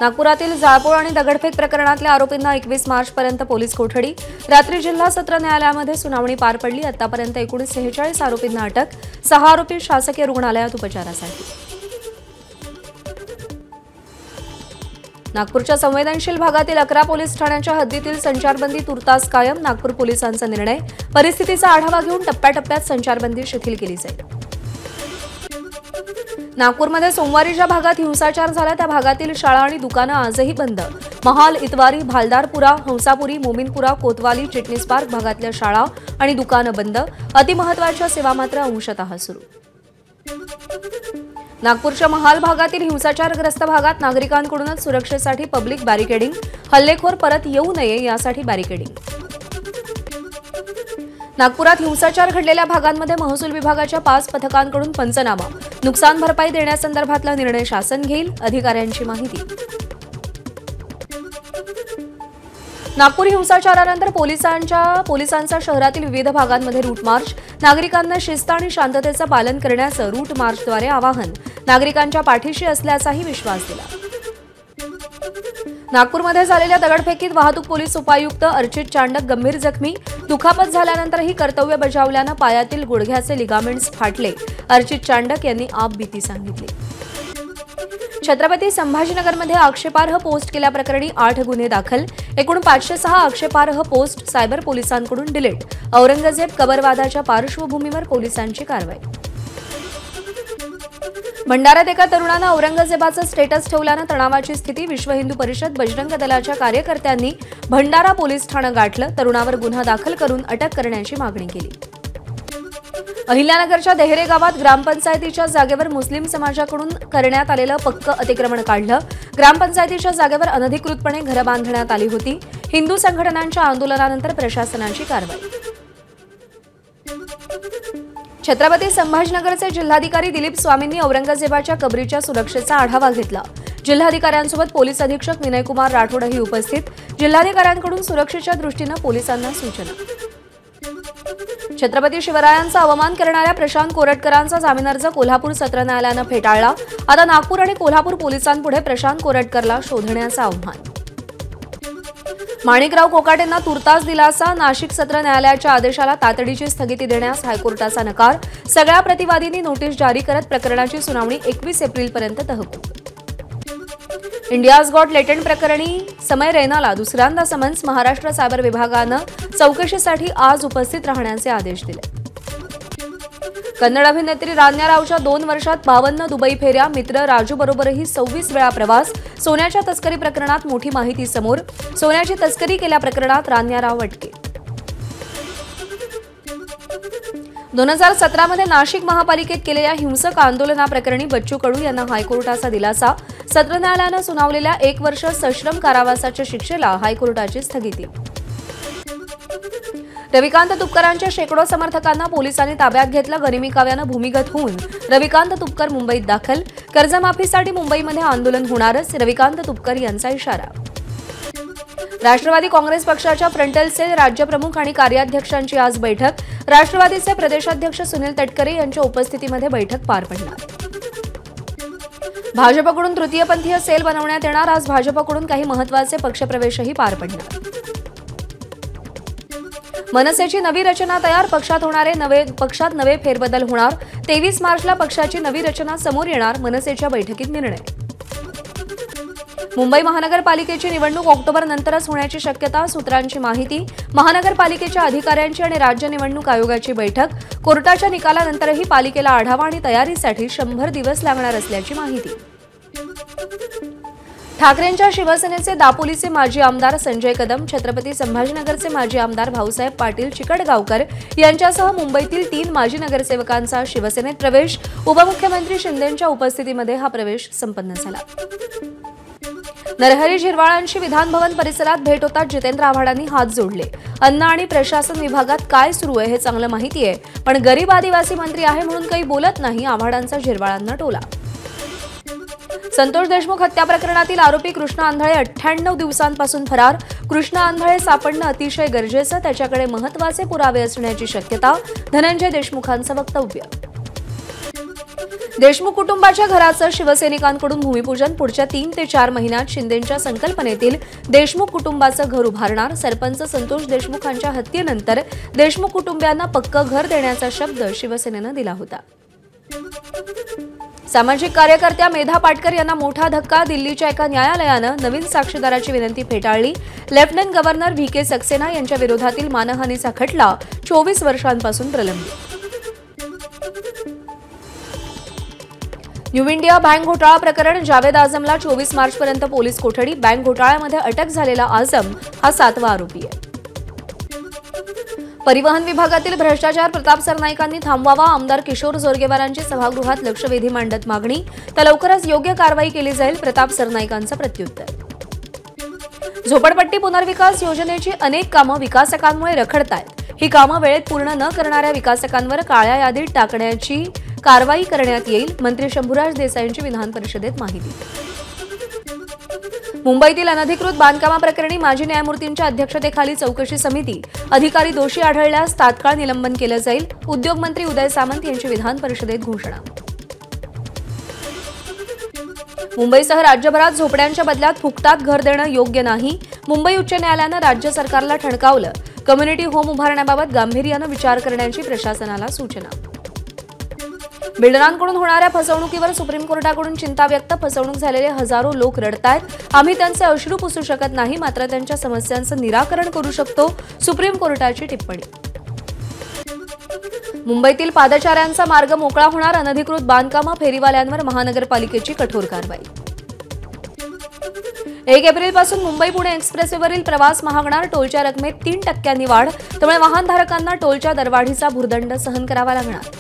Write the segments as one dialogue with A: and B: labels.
A: नागपुरातील जाळपोळ आणि दगडफेक प्रकरणातल्या आरोपींना 21 मार्चपर्यंत पोलीस कोठडी। रात्री जिल्हा सत्र न्यायालयामध्ये सुनावणी पार पडली। आतापर्यंत एकूण 46 आरोपींना अटक, 6 आरोपी शासकीय रुग्णालयात उपचारासाठी। नागपूरच्या संवेदनशील भागातील 11 पोलीस ठाण्यांच्या हद्दीतील संचारबंदी तुर्तास कायम। नागपूर पोलिसांचा निर्णय, परिस्थितीचा आढावा घेऊन टप्प्याटप्प्यात संचारबंदी शिथिल केली जाईल। नागपूरमध्ये सोमवारी ज्या भागात हिंसाचार झाला त्या भागातील शाळा आणि दुकानं आजही बंद। महाल, इतवारी, भालदारपुरा, हंसापुरी, मोमिनपुरा, कोतवाली, चिटणीस पार्क भागातल्या शाळा आणि दुकानं बंद। अतिमहत्त्वाच्या सेवा मात्र अंशतः सुरू। नागपूरच्या महाल भागातील हिंसाचारग्रस्त भागात नागरिकांकडूनच सुरक्षेसाठी पब्लिक बॅरिकेडिंग, हल्लेखोर परत येऊ नये यासाठी बॅरिकेडिंग। नागपुरात हिंसाचार घडलेल्या भागांमध्ये महसूल विभागाच्या 5 पथकांकडून पंचनामा, नुकसान भरपाई देण्यासंदर्भातला निर्णय शासन घेईल, अधिकाऱ्यांची माहिती। नागपूर हिंसाचारानंतर पोलिसांचा शहरातील विविध भागांमध्ये रूट मार्च, नागरिकांना शिस्त आणि शांततेचं पालन करण्याचं रूट मार्चद्वारे आवाहन, नागरिकांच्या पाठीशी असल्याचाही विश्वास दिला। नागपूरमध्ये झालेल्या दगडफेकीत वाहतूक पोलीस उपायुक्त अर्चित चांडक गंभीर जखमी, दुखापत झाल्यानंतरही कर्तव्य बजावल्यानं पायातील गुडघ्याचे लिगामेंट्स फाटले। अर्चित चांडक यांनी आपबीती सांगितली। छत्रपती संभाजीनगरमध्ये आक्षेपार्ह पोस्ट केल्याप्रकरणी 8 गुन्हे दाखल, एकूण 506 आक्षेपार्ह पोस्ट सायबर पोलिसांकडून डिलीट। औरंगजेब कबरवादाच्या पार्श्वभूमीवर पोलिसांची कारवाई। भंडाऱ्यात एका तरुणानं औरंगजेबाचं स्टेटस ठेवल्यानं तणावाची स्थिती, विश्व हिंदू परिषद बजरंग दलाच्या कार्यकर्त्यांनी भंडारा पोलीस ठाणं गाठलं, तरुणावर गुन्हा दाखल करून अटक करण्याची मागणी केली। अहिल्यानगरच्या देहरे गावात ग्रामपंचायतीच्या जागेवर मुस्लिम समाजाकडून करण्यात आलेलं पक्क अतिक्रमण काढलं, ग्रामपंचायतीच्या जागेवर अनधिकृतपणे घरं बांधण्यात आली होती। हिंदू संघटनांच्या आंदोलनानंतर प्रशासनाची कारवाई। छत्रपती संभाजीनगरचे जिल्हाधिकारी दिलीप स्वामींनी औरंगजेबाच्या कबरीच्या सुरक्षेचा आढावा घेतला। जिल्हाधिकाऱ्यांसोबत पोलीस अधीक्षक विनयकुमार राठोडही उपस्थित। जिल्हाधिकाऱ्यांकडून सुरक्षेच्या दृष्टीनं पोलिसांना सूचना। छत्रपती शिवरायांचा अवमान करणाऱ्या प्रशांत कोरटकरांचा जामीन अर्ज कोल्हापूर सत्र न्यायालयानं फेटाळला। आता नागपूर आणि कोल्हापूर पोलिसांपुढे प्रशांत कोरटकरला शोधण्याचं आव्हान। माणिकराव कोकाटेंना तुर्तास दिलासा, नाशिक सत्र न्यायालयाच्या आदेशाला तातडीची स्थगिती देण्यास हायकोर्टाचा नकार। सगळ्या प्रतिवादींनी नोटीस जारी करत प्रकरणाची सुनावणी 21 एप्रिलपर्यंत तहकूब। इंडियाज गॉट लेटेंट प्रकरणी समय रैनाला दुसऱ्यांदा समन्स, महाराष्ट्र सायबर विभागानं चौकशीसाठी आज उपस्थित राहण्याचे आदेश दिले। कन्नड अभिनेत्री रान्या रावच्या 2 वर्षात 52 दुबई फेऱ्या, मित्र राजू बरोबरही 26 वेळा प्रवास। सोन्याच्या तस्करी प्रकरणात मोठी माहिती समोर, सोन्याची तस्करी केल्या प्रकरणात रान्या राव अटकेत। 2017 मध्ये नाशिक महापालिकेत केलेल्या हिंसक आंदोलनाप्रकरणी बच्चू कडू यांना हायकोर्टाचा दिलासा। सत्र न्यायालयानं सुनावलेल्या 1 वर्ष सश्रम कारावासाच्या शिक्षेला हायकोर्टाची स्थगिती। रविकांत तुपकरांच्या शेकडो समर्थकांना पोलिसांनी ताब्यात घेतलं, गनिमी काव्यानं भूमिगत होऊन रविकांत तुपकर मुंबईत दाखल। कर्जमाफीसाठी मुंबईमध्ये आंदोलन होणारच, रविकांत तुपकर यांचा इशारा। राष्ट्रवादी काँग्रेस पक्षाच्या फ्रंटल सेल राज्यप्रमुख आणि कार्याध्यक्षांची आज बैठक। राष्ट्रवादीचे प्रदेशाध्यक्ष सुनील तटकरे यांच्या उपस्थितीमध्ये बैठक पार पडणार। भाजपकडून तृतीयपंथीय सेल बनवण्यात येणार। आज भाजपकडून काही महत्त्वाचे पक्षप्रवेशही पार पडणार। मनसेची नवी रचना तयार, पक्षात नवे फेरबदल होणार। 23 मार्चला पक्षाची नवी रचना समोर येणार, मनसेच्या बैठकीत निर्णय। मुंबई महानगरपालिकेची निवडणूक ऑक्टोबर नंतरच होण्याची शक्यता, सूत्रांची माहिती। महानगरपालिकेच्या अधिकाऱ्यांची आणि राज्य निवडणूक आयोगाची बैठक। कोर्टाच्या निकालानंतरही पालिकेला आढावा आणि तयारीसाठी 100 दिवस लागणार असल्याची माहिती। ठाकरेंच्या शिवसेनेचे दापोलीचे माजी आमदार संजय कदम, छत्रपती संभाजीनगरचे माजी आमदार भाऊसाहेब पाटील चिकटगावकर यांच्यासह मुंबईतील 3 माजी नगरसेवकांचा शिवसेनेत प्रवेश। उपमुख्यमंत्री शिंदेंच्या उपस्थितीमध्ये हा प्रवेश संपन्न झाला। नरहरी झिरवाळांशी विधानभवन परिसरात भेट होतात जितेंद्र आव्हाडांनी हात जोडले। अन्न आणि प्रशासन विभागात काय सुरू आहे हे चांगलं माहिती आहे, पण गरीब आदिवासी मंत्री आहे म्हणून काही बोलत नाही, आव्हाडांचा झिरवाळांना टोला। संतोष देशमुख हत्या प्रकरणातील आरोपी कृष्णा आंधळे 98 दिवसांपासून फरार। कृष्णा आंधळे सापडणं अतिशय गरजेचं, त्याच्याकडे महत्त्वाचे पुरावे असण्याची शक्यता, धनंजय देशमुखांचं वक्तव्य। देशमुख कुटुंबाच्या घराचं शिवसैनिकांकडून भूमिपूजन पुढच्या 3 ते 4 महिन्यात शिंदेंच्या संकल्पनेतील देशमुख कुटुंबाचं घर उभारणार. सरपंच संतोष देशमुखांच्या हत्येनंतर देशमुख कुटुंबियांना पक्कं घर देण्याचा शब्द शिवसेनेनं दिला होता. सामाजिक कार्यकर्त्या मेधा पाटकर यांना मोठा धक्का. दिल्लीच्या एका न्यायालयानं नवीन साक्षीदाराची विनंती फेटाळली. Lieutenant governor VK. सक्सेना यांच्या विरोधातील मानहानीचा खटला 24 वर्षांपासून प्रलंबित. न्यू इंडिया बँक घोटाळा प्रकरण. जावेद आझमला 24 मार्चपर्यंत पोलीस कोठडी. बँक घोटाळ्यामध्ये अटक झालेला आझम हा 7वा आरोपी आहे. परिवहन विभागातील भ्रष्टाचार प्रताप सरनाईकांनी थांबवावा. आमदार किशोर जोरगेवारांची सभागृहात लक्षवेधी मांडत मागणी. तर लवकरच योग्य कारवाई केली जाईल. प्रताप सरनाईकांचं प्रत्युत्तर. झोपडपट्टी पुनर्विकास योजनेची अनेक कामं विकासकांमुळे रखडतायत. ही कामं वेळेत पूर्ण न करणाऱ्या विकासकांवर काळ्या यादीत टाकण्याची कारवाई करण्यात येईल. मंत्री शंभूराज देसाईंची विधान परिषदेत माहिती. मुंबईतील अनधिकृत बांधकामाप्रकरणी माजी न्यायमूर्तींच्या अध्यक्षतेखाली चौकशी समिती. अधिकारी दोषी आढळल्यास तात्काळ निलंबन केलं जाईल. उद्योगमंत्री उदय सामंत यांची विधान परिषदेत घोषणा. मुंबईसह राज्यभरात झोपड्यांच्या बदल्यात फुकटात घर देणं योग्य नाही. मुंबई उच्च न्यायालयानं राज्य सरकारला ठणकावलं. कम्युनिटी होम उभारण्याबाबत गांभीर्यानं विचार करण्याची प्रशासनाला सूचना. बिल्डरांकडून होणाऱ्या फसवणुकीवर सुप्रीम कोर्टाकडून चिंता व्यक्त. फसवणूक झालेले हजारो लोक रडतायत. आम्ही त्यांचे अश्रू पुसू शकत नाही, मात्र त्यांच्या समस्यांचं निराकरण करू शकतो. सुप्रीम कोर्टाची टिप्पणी. मुंबईतील पादचाऱ्यांचा मार्ग मोकळा होणार. अनधिकृत बांधकामं फेरीवाल्यांवर महानगरपालिकेची कठोर कारवाई. 1 एप्रिलपासून मुंबई पुणे एक्सप्रेसवेवरील प्रवास महागणार. टोलच्या रकमेत 3% वाढ. त्यामुळे वाहनधारकांना टोलच्या दरवाढीचा भुर्दंड सहन करावा लागणार.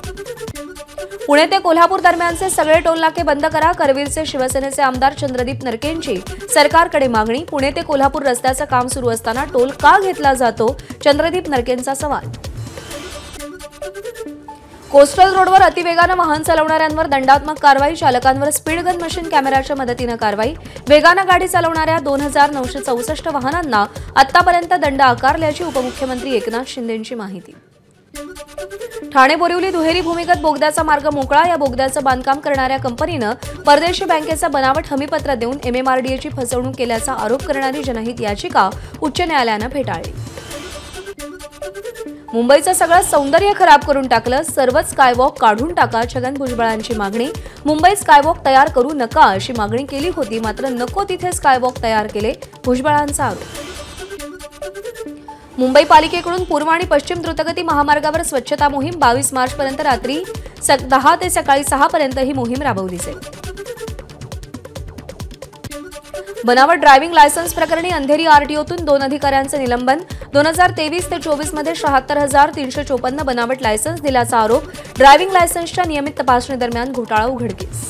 A: पुणे ते कोल्हापूर दरम्यानचे सगळे टोल नाके बंद करा. करवीरचे शिवसेनेचे आमदार चंद्रदीप नरकेंची सरकारकडे मागणी. पुणे ते कोल्हापूर रस्त्याचं काम सुरू असताना टोल का घेतला जातो? चंद्रदीप नरकेंचा सवाल. कोस्टल रोडवर अतिवेगानं वाहन चालवणाऱ्यांवर दंडात्मक कारवाई. चालकांवर स्पीड गन मशीन कॅमेराच्या मदतीनं कारवाई. वेगानं गाडी चालवणाऱ्या 2964 वाहनांना आतापर्यंत दंड आकारल्याची उपमुख्यमंत्री एकनाथ शिंदेंची माहिती. ठाणे बोरिवली दुहेरी भूमिगत बोगद्याचा मार्ग मोकळा. या बोगद्याचं बांधकाम करणाऱ्या कंपनीनं परदेशी बँकेचं बनावट हमीपत्र देऊन MMRDAची फसवणूक केल्याचा आरोप करणारी जनहित याचिका उच्च न्यायालयानं फेटाळली. मुंबईचं सगळं सौंदर्य खराब करून टाकलं. सर्वच स्कायवॉक काढून टाका. छगन भुजबळांची मागणी. मुंबईत स्कायवॉक तयार करू नका अशी मागणी केली होती, मात्र नको तिथे स्कायवॉक तयार केले. भुजबळांचा आरोप. मुंबई पालिकेकडून पूर्व आणि पश्चिम द्रुतगती महामार्गावर स्वच्छता मोहीम. 22 मार्चपर्यंत रात्री 10 ते सकाळी 6 पर्यंत ही मोहीम राबवली जाईल. बनावट ड्रायव्हिंग लायसन्स प्रकरणी अंधेरी आरटीओतून 2 अधिकाऱ्यांचं निलंबन. 2023 ते 24 मध्ये 76,354 बनावट लायसन्स दिल्याचा आरोप. ड्रायव्हिंग लायसन्सच्या नियमित तपासणी दरम्यान घोटाळा उघडकीस.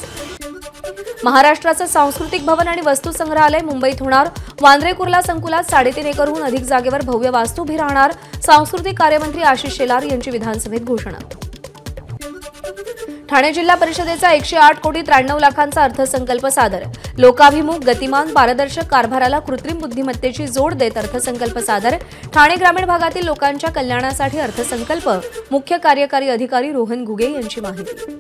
A: महाराष्ट्राचं सांस्कृतिक भवन आणि वस्तू संग्रहालय मुंबईत होणार. वांद्रे कुर्ला संकुलात 3.5 एकरहून अधिक जागेवर भव्य वास्तू उभी राहणार. सांस्कृतिक कार्यमंत्री आशिष शेलार यांची विधानसभेत घोषणा. ठाणे जिल्हा परिषदेचा 108 कोटी 93 लाखांचा अर्थसंकल्प सादर. लोकाभिमुख, गतिमान, पारदर्शक कारभाराला कृत्रिम बुद्धिमत्तेची जोड देत अर्थसंकल्प सादर. ठाणे ग्रामीण भागातील लोकांच्या कल्याणासाठी अर्थसंकल्प. मुख्य कार्यकारी अधिकारी रोहन घुगे यांची माहिती.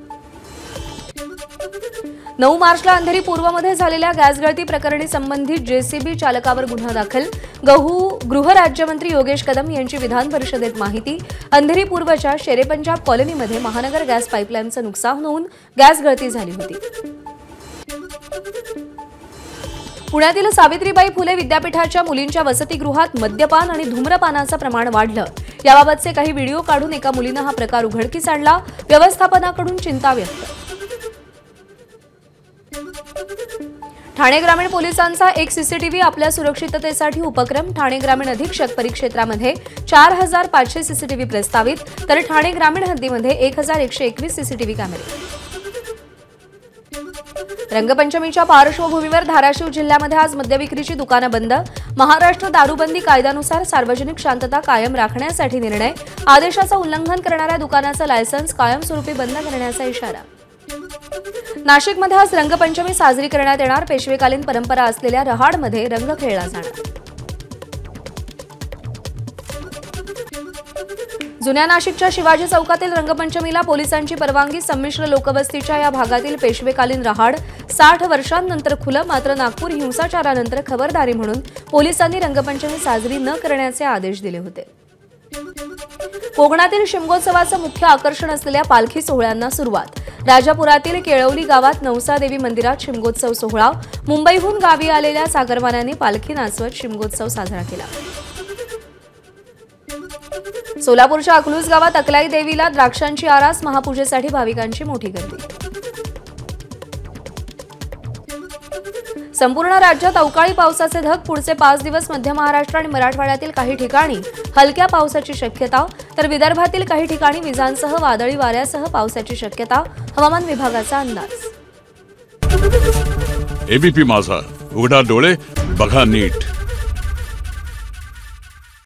A: 9 मार्चला अंधेरी पूर्वमध्ये झालेल्या गॅसगळती प्रकरणी संबंधित JCB चालकावर गुन्हा दाखल. गृहराज्यमंत्री योगेश कदम यांची विधान परिषदेत माहिती. अंधेरी पूर्वच्या शेरेपंजाब कॉलनीमध्ये महानगर गॅस पाईपलाईनचं नुकसान होऊन गॅसगळती झाली होती. पुण्यातील सावित्रीबाई फुले विद्यापीठाच्या मुलींच्या वसतिगृहात मद्यपान आणि धूम्रपानाचं प्रमाण वाढलं. याबाबतचे काही व्हिडिओ काढून एका मुलीनं हा प्रकार उघडकीस आणला. व्यवस्थापनाकडून चिंता व्यक्त. ठाणे ग्रामीण पोलिसांचा एक सीसीटीव्ही आपल्या सुरक्षिततेसाठी उपक्रम. ठाणे ग्रामीण अधीक्षक परिक्षेत्रामध्ये 4,500 सीसीटीव्ही प्रस्तावित, तर ठाणे ग्रामीण हद्दीमध्ये 1,121 सीसीटीव्ही कॅमेरे. रंगपंचमीच्या पार्श्वभूमीवर धाराशिव जिल्ह्यामध्ये आज मद्यविक्रीची दुकानं बंद. महाराष्ट्र दारूबंदी कायद्यानुसार सार्वजनिक शांतता कायम राखण्यासाठी निर्णय. आदेशाचं उल्लंघन करणाऱ्या दुकानाचं लायसन्स कायमस्वरूपी बंद करण्याचा इशारा. नाशिकमध्ये आज रंगपंचमी साजरी करण्यात येणार. पेशवेकालीन परंपरा असलेल्या रहाडमध्ये रंग खेळला जाणार. जुन्या नाशिकच्या शिवाजी चौकातील रंगपंचमीला पोलिसांची परवानगी, संमिश्र लोकवस्तीच्या या भागातील पेशवेकालीन रहाड 60 वर्षांनंतर खुलं. मात्र नागपूर हिंसाचारानंतर खबरदारी म्हणून पोलिसांनी रंगपंचमी साजरी न करण्याचे आदेश दिले होते. कोकणातील शिमगोत्सवाचं मुख्य आकर्षण असलेल्या पालखी सोहळ्यांना सुरुवात. राजापुरातील केळवली गावात नवसादेवी मंदिरात शिमगोत्सव सोहळा. मुंबईहून गावी आलेल्या सागरवानांनी पालखी नाचवत शिमगोत्सव साजरा केला. सोलापूरच्या अकलूज गावात अकलाई देवीला द्राक्षांची आरास, महापूजेसाठी भाविकांची मोठी गर्दी. संपूर्ण राज्यात अवकाळी पावसाचे धग. पुढचे 5 दिवस मध्य महाराष्ट्र आणि मराठवाड्यातील काही ठिकाणी हलक्या पावसाची शक्यता, तर विदर्भातील काही ठिकाणी विजांसह वादळी वाऱ्यासह पावसाची शक्यता. हवामान विभागाचा अंदाज.
B: एबीपी माझा, उघडा डोळे बघा नीट.